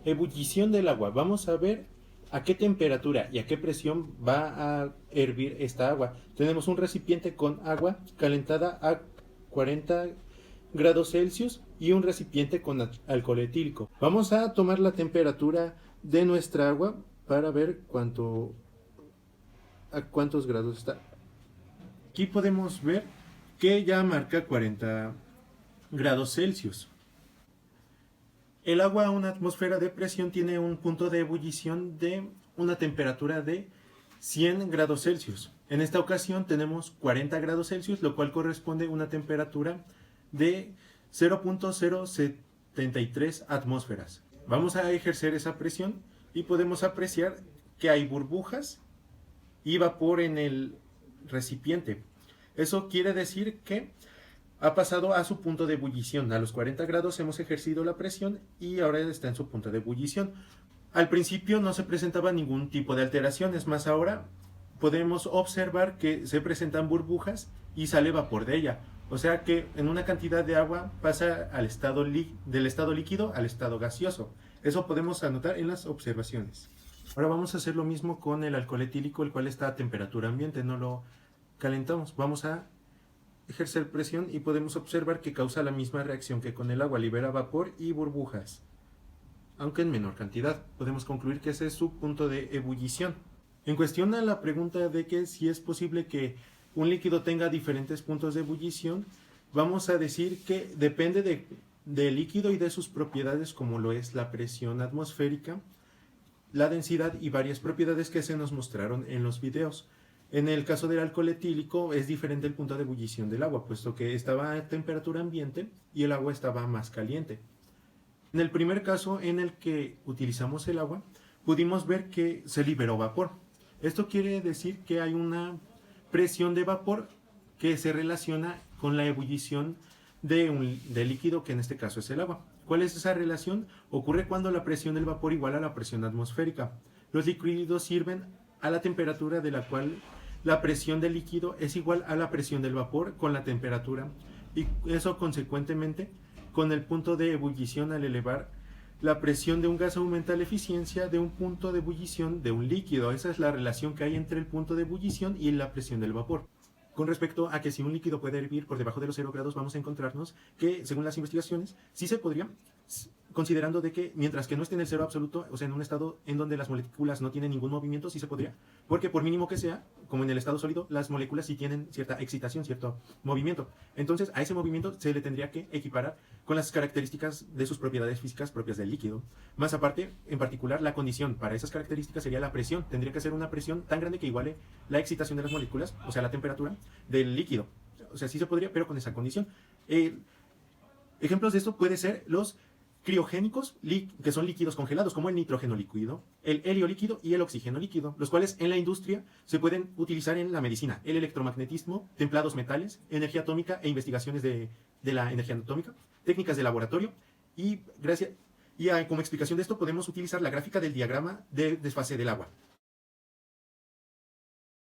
Ebullición del agua. Vamos a ver a qué temperatura y a qué presión va a hervir esta agua. Tenemos un recipiente con agua calentada a 40 grados Celsius y un recipiente con alcohol etílico. Vamos a tomar la temperatura de nuestra agua para ver a cuántos grados está. Aquí podemos ver que ya marca 40 grados Celsius. El agua a una atmósfera de presión tiene un punto de ebullición de una temperatura de 100 grados Celsius. En esta ocasión tenemos 40 grados Celsius, lo cual corresponde a una temperatura de 0.073 atmósferas. Vamos a ejercer esa presión y podemos apreciar que hay burbujas y vapor en el recipiente. Eso quiere decir que ha pasado a su punto de ebullición. A los 40 grados hemos ejercido la presión y ahora está en su punto de ebullición. Al principio no se presentaba ningún tipo de alteraciones, más ahora podemos observar que se presentan burbujas y sale vapor de ella. O sea que en una cantidad de agua pasa del estado líquido al estado gaseoso. Eso podemos anotar en las observaciones. Ahora vamos a hacer lo mismo con el alcohol etílico, el cual está a temperatura ambiente, no lo calentamos. Vamos a ejercer presión y podemos observar que causa la misma reacción que con el agua, libera vapor y burbujas, aunque en menor cantidad. Podemos concluir que ese es su punto de ebullición. En cuestión a la pregunta de que si es posible que un líquido tenga diferentes puntos de ebullición, vamos a decir que depende del líquido y de sus propiedades, como lo es la presión atmosférica, la densidad y varias propiedades que se nos mostraron en los videos. En el caso del alcohol etílico es diferente el punto de ebullición del agua, puesto que estaba a temperatura ambiente y el agua estaba más caliente. En el primer caso en el que utilizamos el agua, pudimos ver que se liberó vapor. Esto quiere decir que hay una presión de vapor que se relaciona con la ebullición del líquido, que en este caso es el agua. ¿Cuál es esa relación? Ocurre cuando la presión del vapor iguala a la presión atmosférica. Los líquidos sirven a la temperatura de la cual la presión del líquido es igual a la presión del vapor con la temperatura, y eso consecuentemente con el punto de ebullición. Al elevar la presión de un gas aumenta la eficiencia de un punto de ebullición de un líquido. Esa es la relación que hay entre el punto de ebullición y la presión del vapor. Con respecto a que si un líquido puede hervir por debajo de los 0 grados, vamos a encontrarnos que, según las investigaciones, sí se podría, considerando de que mientras que no esté en el cero absoluto, o sea, en un estado en donde las moléculas no tienen ningún movimiento, sí se podría, porque por mínimo que sea, como en el estado sólido, las moléculas sí tienen cierta excitación, cierto movimiento. Entonces, a ese movimiento se le tendría que equiparar con las características de sus propiedades físicas propias del líquido. Más aparte, en particular, la condición para esas características sería la presión. Tendría que ser una presión tan grande que iguale la excitación de las moléculas, o sea, la temperatura del líquido. O sea, sí se podría, pero con esa condición. Ejemplos de esto pueden ser los criogénicos, que son líquidos congelados, como el nitrógeno líquido, el helio líquido y el oxígeno líquido, los cuales en la industria se pueden utilizar en la medicina, el electromagnetismo, templados metales, energía atómica e investigaciones de la energía atómica, técnicas de laboratorio, y como explicación de esto podemos utilizar la gráfica del diagrama de desfase del agua.